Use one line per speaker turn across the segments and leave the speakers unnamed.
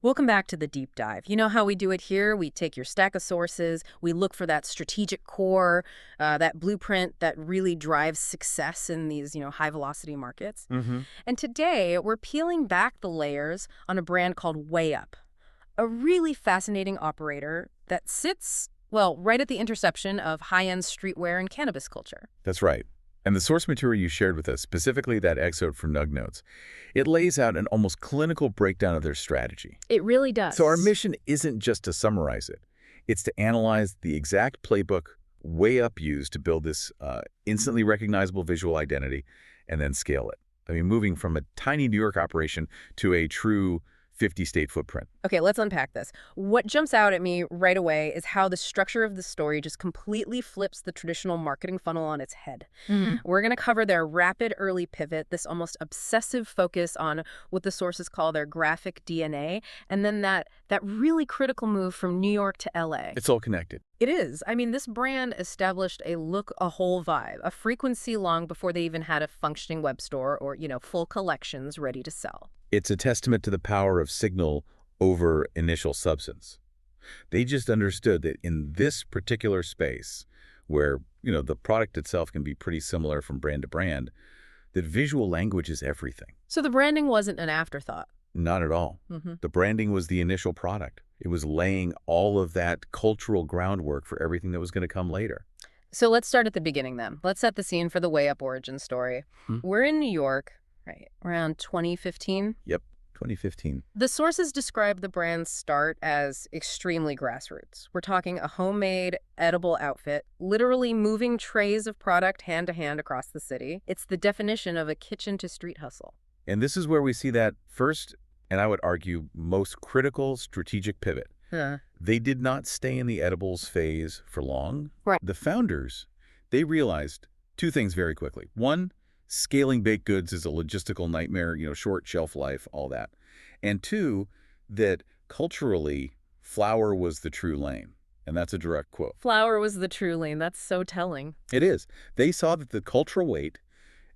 Welcome back to the deep dive. You know how we do it here? We take your stack of sources, we look for that strategic core, that blueprint that really drives success in these, high velocity markets. And today we're peeling back the layers on a brand called Way Up, a really fascinating operator that sits, well, right at the intersection of high-end streetwear and cannabis culture.
That's right. And the source material you shared with us, specifically that excerpt from Nug Notes, it lays out an almost clinical breakdown of their strategy.
It really does.
So our mission isn't just to summarize it. It's to analyze the exact playbook Way Up used to build this instantly recognizable visual identity and then scale it. I mean, moving from a tiny New York operation to a true 50-state footprint.
Okay, let's unpack this. What jumps out at me right away is how the structure of the story just completely flips the traditional marketing funnel on its head. We're going to cover their rapid early pivot, this almost obsessive focus on what the sources call their graphic DNA, and then that really critical move from New York to LA.
It's all connected.
It is. I mean, this brand established a look, a whole vibe, a frequency long before they even had a functioning web store or, full collections ready to sell.
It's a testament to the power of signal over initial substance. They just understood that in this particular space, where, the product itself can be pretty similar from brand to brand, that visual language is everything.
So the branding wasn't an afterthought.
Not at all. The branding was the initial product. It was laying all of that cultural groundwork for everything that was going to come later.
So let's start at the beginning then. Let's set the scene for the Way Up origin story. We're in New York, right, around 2015.
Yep, 2015.
The sources describe the brand's start as extremely grassroots. We're talking a homemade, edible outfit, literally moving trays of product hand to hand across the city. It's the definition of a kitchen-to-street hustle.
And this is where we see that first, and I would argue most critical strategic pivot. They did not stay in the edibles phase for long.
Right.
The founders, they realized two things very quickly. One, scaling baked goods is a logistical nightmare, short shelf life, all that. And two, that culturally, flower was the true lane. And that's a direct quote.
Flower was the true lane. That's so telling.
It is. They saw that the cultural weight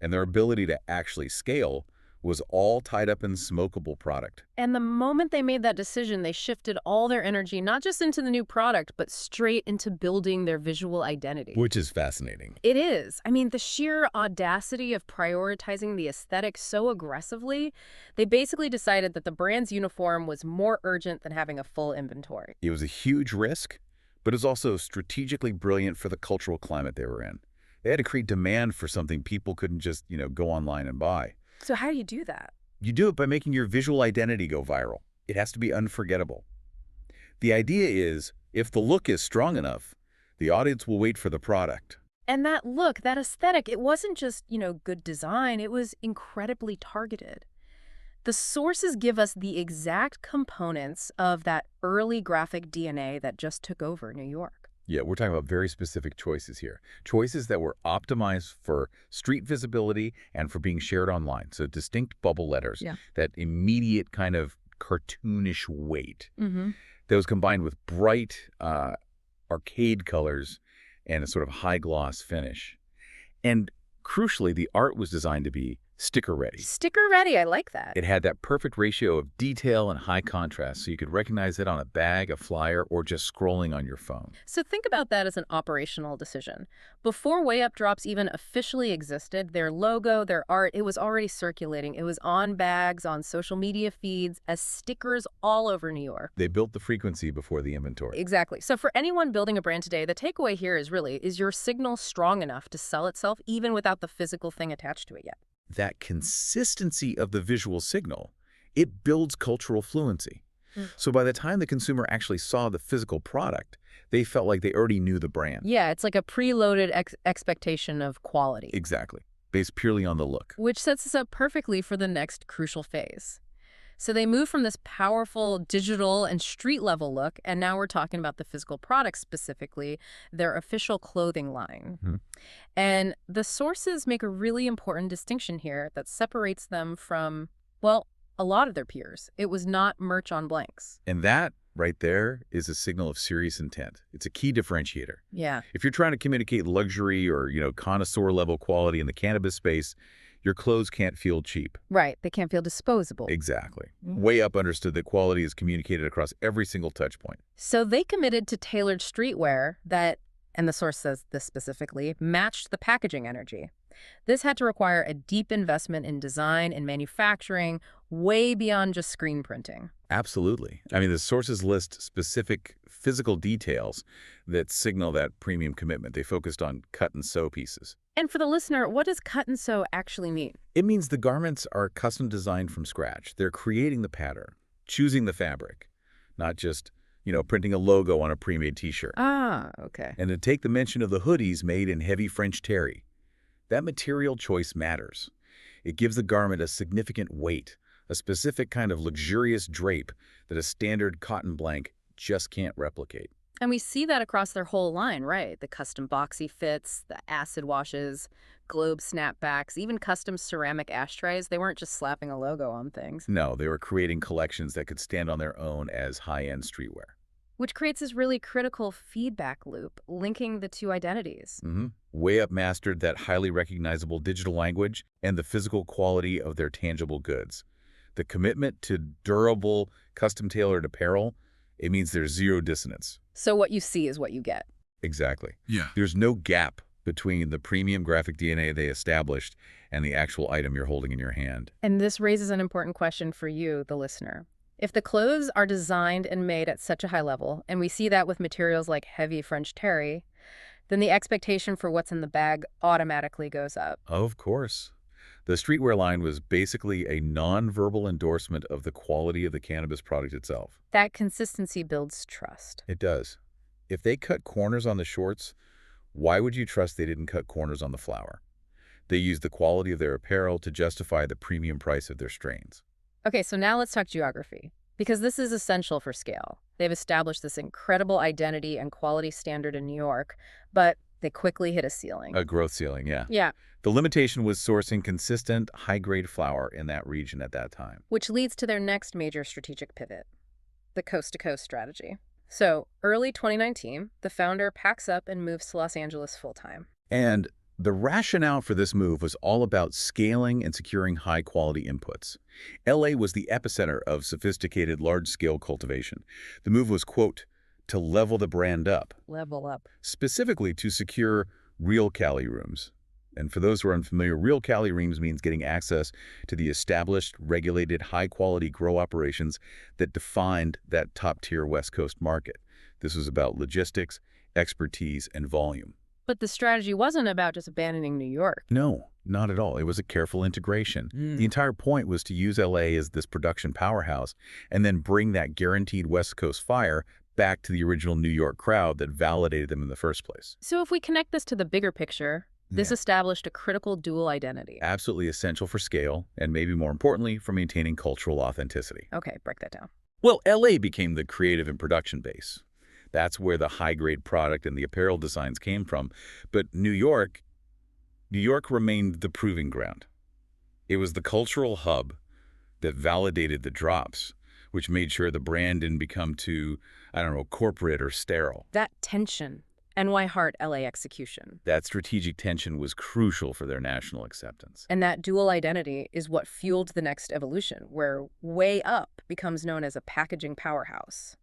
and their ability to actually scale was all tied up in smokable product.
And the moment they made that decision, they shifted all their energy, not just into the new product, but straight into building their visual identity.
Which is fascinating.
It is. I mean, the sheer audacity of prioritizing the aesthetic so aggressively, they basically decided that the brand's uniform was more urgent than having a full inventory.
It was a huge risk, but it was also strategically brilliant for the cultural climate they were in. They had to create demand for something people couldn't just, go online and buy.
So how do you do that?
You do it by making your visual identity go viral. It has to be unforgettable. The idea is, if the look is strong enough, the audience will wait for the product.
And that look, that aesthetic, it wasn't just, good design. It was incredibly targeted. The sources give us the exact components of that early graphic DNA that just took over New York.
Yeah, we're talking about very specific choices here. Choices that were optimized for street visibility and for being shared online. So distinct bubble letters, that immediate kind of cartoonish weight that was combined with bright arcade colors and a sort of high gloss finish. And crucially, the art was designed to be sticker ready.
Sticker ready, I like that.
It had that perfect ratio of detail and high contrast, so you could recognize it on a bag, a flyer, or just scrolling on your phone.
So think about that as an operational decision. Before Way Up Drops even officially existed, their logo, their art, it was already circulating. It was on bags, on social media feeds, as stickers all over New York.
They built the frequency before the inventory.
Exactly. So for anyone building a brand today, the takeaway here is really, is your signal strong enough to sell itself even without the physical thing attached to it yet?
That consistency of the visual signal, it builds cultural fluency. So by the time the consumer actually saw the physical product, they felt like they already knew the brand.
Yeah, it's like a preloaded expectation of quality.
Exactly, based purely on the look.
Which sets us up perfectly for the next crucial phase. So they move from this powerful digital and street-level look, and now we're talking about the physical product specifically, their official clothing line. And the sources make a really important distinction here that separates them from, well, a lot of their peers. It was not merch on blanks.
And that right there is a signal of serious intent. It's a key differentiator.
Yeah.
If you're trying to communicate luxury or, connoisseur-level quality in the cannabis space, Your clothes can't feel cheap.
Right. They can't feel disposable.
Exactly. Way Up understood that quality is communicated across every single touch point.
So they committed to tailored streetwear that, and the source says this specifically, matched the packaging energy. This had to require a deep investment in design and manufacturing, way beyond just screen printing.
Absolutely. I mean, the sources list specific physical details that signal that premium commitment. They focused on cut and sew pieces.
And for the listener, what does cut and sew actually mean?
It means the garments are custom designed from scratch. They're creating the pattern, choosing the fabric, not just, printing a logo on a pre-made t-shirt.
Ah, okay.
And to take the mention of the hoodies made in heavy French terry, that material choice matters. It gives the garment a significant weight, a specific kind of luxurious drape that a standard cotton blank just can't replicate.
And we see that across their whole line, right? The custom boxy fits, the acid washes, globe snapbacks, even custom ceramic ashtrays. They weren't just slapping a logo on things.
No, they were creating collections that could stand on their own as high-end streetwear.
Which creates this really critical feedback loop, linking the two identities.
Way Up mastered that highly recognizable digital language and the physical quality of their tangible goods. The commitment to durable, custom-tailored apparel, it means there's zero dissonance.
So what you see is what you get.
Exactly.
Yeah.
There's no gap between the premium graphic DNA they established and the actual item you're holding in your hand.
And this raises an important question for you, the listener. If the clothes are designed and made at such a high level, and we see that with materials like heavy French terry, then the expectation for what's in the bag automatically goes up.
Of course. The streetwear line was basically a non-verbal endorsement of the quality of the cannabis product itself.
That consistency builds trust.
It does. If they cut corners on the shorts, why would you trust they didn't cut corners on the flower? They used the quality of their apparel to justify the premium price of their strains.
Okay, so now let's talk geography, because this is essential for scale. They've established this incredible identity and quality standard in New York, but they quickly hit a ceiling.
A growth ceiling, yeah.
Yeah.
The limitation was sourcing consistent, high-grade flower in that region at that time.
Which leads to their next major strategic pivot, the coast-to-coast strategy. So, early 2019, the founder packs up and moves to Los Angeles full-time.
And the rationale for this move was all about scaling and securing high-quality inputs. LA was the epicenter of sophisticated, large-scale cultivation. The move was, quote, to level the brand up.
Level up.
Specifically to secure real Cali rooms. And for those who are unfamiliar, real Cali rooms means getting access to the established, regulated, high-quality grow operations that defined that top-tier West Coast market. This was about logistics, expertise, and volume.
But the strategy wasn't about just abandoning New York.
No, not at all. It was a careful integration. The entire point was to use LA as this production powerhouse and then bring that guaranteed West Coast fire back to the original New York crowd that validated them in the first place.
So if we connect this to the bigger picture, this established a critical dual identity.
Absolutely essential for scale, and maybe more importantly, for maintaining cultural authenticity.
Okay, break that down.
Well, LA became the creative and production base. That's where the high-grade product and the apparel designs came from. But New York remained the proving ground. It was the cultural hub that validated the drops, which made sure the brand didn't become too, corporate or sterile.
That tension, NY Heart LA execution.
That strategic tension was crucial for their national acceptance.
And that dual identity is what fueled the next evolution, where Way Up becomes known as a packaging powerhouse.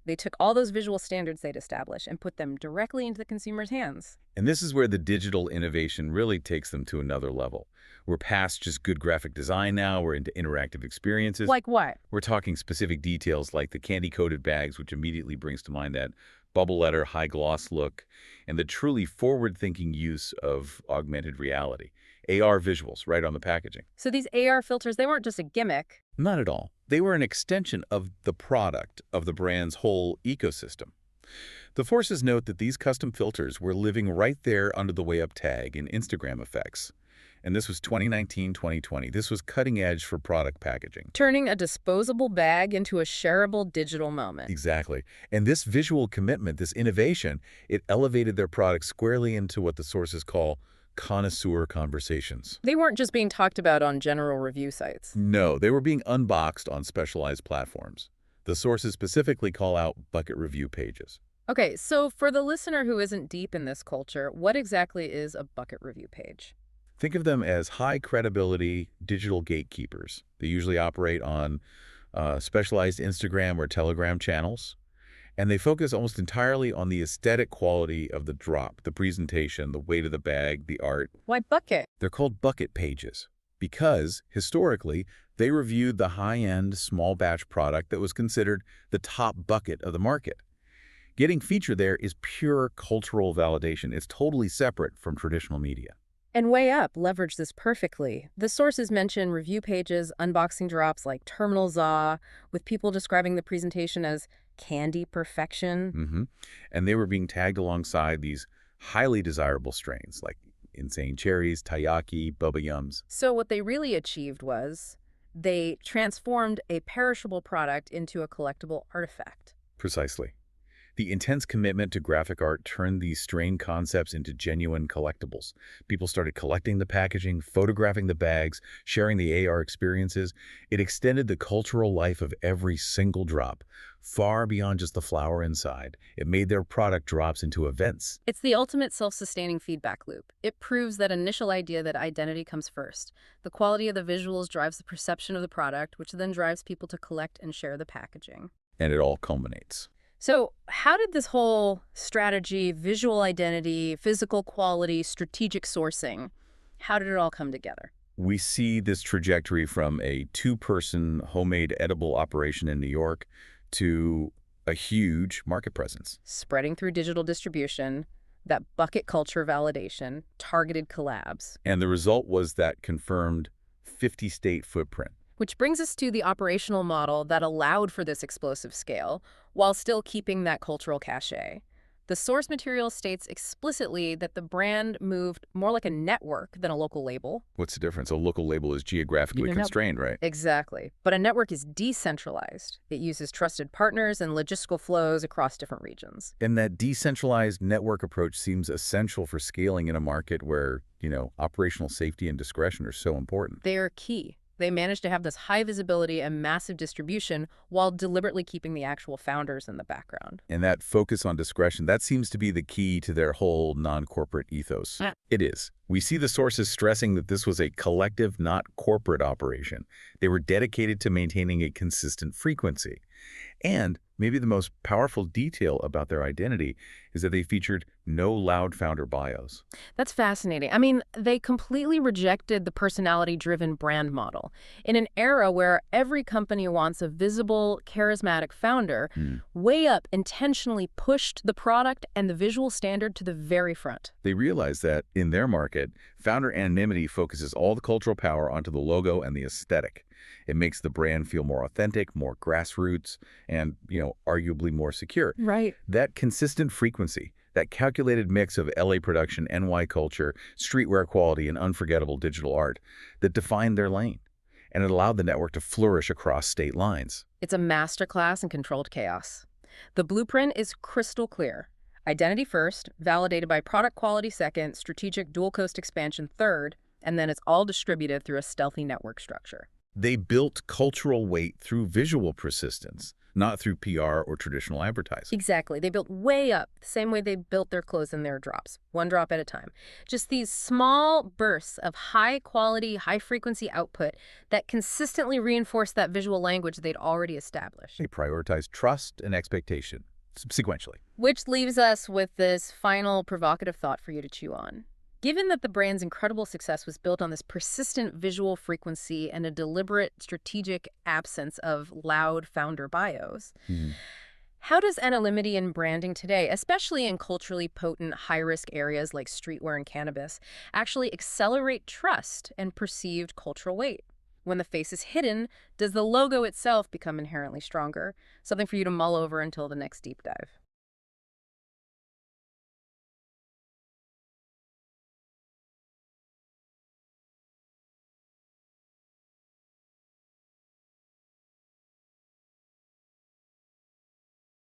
They took all those visual standards they'd established and put them directly into the consumer's hands.
And this is where the digital innovation really takes them to another level. We're past just good graphic design now. We're into interactive experiences.
Like what?
We're talking specific details like the candy-coated bags, which immediately brings to mind that bubble letter, high-gloss look, and the truly forward-thinking use of augmented reality. AR visuals right on the packaging.
So these AR filters, they weren't just a gimmick.
Not at all. They were an extension of the product of the brand's whole ecosystem. The forces note that these custom filters were living right there under the Way Up tag in Instagram effects. And this was 2019-2020. This was cutting edge for product packaging.
Turning a disposable bag into a shareable digital moment.
Exactly. And this visual commitment, this innovation, it elevated their product squarely into what the sources call connoisseur conversations.
They weren't just being talked about on general review sites.
No, they were being unboxed on specialized platforms. The sources specifically call out bucket review pages.
Okay, so for the listener who isn't deep in this culture, what exactly is a bucket review page?
Think of them as high-credibility digital gatekeepers. They usually operate on specialized Instagram or Telegram channels, and they focus almost entirely on the aesthetic quality of the drop, the presentation, the weight of the bag, the art.
Why bucket?
They're called bucket pages because, historically, they reviewed the high-end, small-batch product that was considered the top bucket of the market. Getting featured there is pure cultural validation. It's totally separate from traditional media.
And Way Up leveraged this perfectly. The sources mention review pages, unboxing drops like Terminal Za, with people describing the presentation as candy perfection.
And they were being tagged alongside these highly desirable strains like Insane Cherries, Tai Yaki, Bubba Yums.
So what they really achieved was they transformed a perishable product into a collectible artifact.
Precisely. The intense commitment to graphic art turned these strain concepts into genuine collectibles. People started collecting the packaging, photographing the bags, sharing the AR experiences. It extended the cultural life of every single drop, far beyond just the flower inside. It made their product drops into events.
It's the ultimate self-sustaining feedback loop. It proves that initial idea that identity comes first. The quality of the visuals drives the perception of the product, which then drives people to collect and share the packaging.
And it all culminates.
So how did this whole strategy, visual identity, physical quality, strategic sourcing, how did it all come together?
We see this trajectory from a two-person homemade edible operation in New York to a huge market presence.
Spreading through digital distribution, that bucket culture validation, targeted collabs.
And the result was that confirmed 50-state footprint.
Which brings us to the operational model that allowed for this explosive scale, while still keeping that cultural cachet. The source material states explicitly that the brand moved more like a network than a local label.
What's the difference? A local label is geographically constrained, right?
Exactly. But a network is decentralized. It uses trusted partners and logistical flows across different regions.
And that decentralized network approach seems essential for scaling in a market where, operational safety and discretion are so important.
They are key. They managed to have this high visibility and massive distribution while deliberately keeping the actual founders in the background.
And that focus on discretion, that seems to be the key to their whole non-corporate ethos. It is. We see the sources stressing that this was a collective, not corporate operation. They were dedicated to maintaining a consistent frequency. And maybe the most powerful detail about their identity is that they featured no loud founder bios.
That's fascinating. I mean, they completely rejected the personality-driven brand model. In an era where every company wants a visible, charismatic founder, Way Up intentionally pushed the product and the visual standard to the very front.
They realized that, in their market, founder anonymity focuses all the cultural power onto the logo and the aesthetic. It makes the brand feel more authentic, more grassroots, and, arguably more secure.
Right.
That consistent frequency, that calculated mix of LA production, NY culture, streetwear quality, and unforgettable digital art that defined their lane. And it allowed the network to flourish across state lines.
It's a masterclass in controlled chaos. The blueprint is crystal clear. Identity first, validated by product quality second, strategic dual coast expansion third, and then it's all distributed through a stealthy network structure.
They built cultural weight through visual persistence, not through PR or traditional advertising.
Exactly. They built Way Up the same way they built their clothes and their drops, one drop at a time. Just these small bursts of high-quality, high-frequency output that consistently reinforce that visual language they'd already established.
They prioritized trust and expectation, sequentially.
Which leaves us with this final provocative thought for you to chew on. Given that the brand's incredible success was built on this persistent visual frequency and a deliberate strategic absence of loud founder bios, how does anonymity in branding today, especially in culturally potent high-risk areas like streetwear and cannabis, actually accelerate trust and perceived cultural weight? When the face is hidden, does the logo itself become inherently stronger? Something for you to mull over until the next deep dive.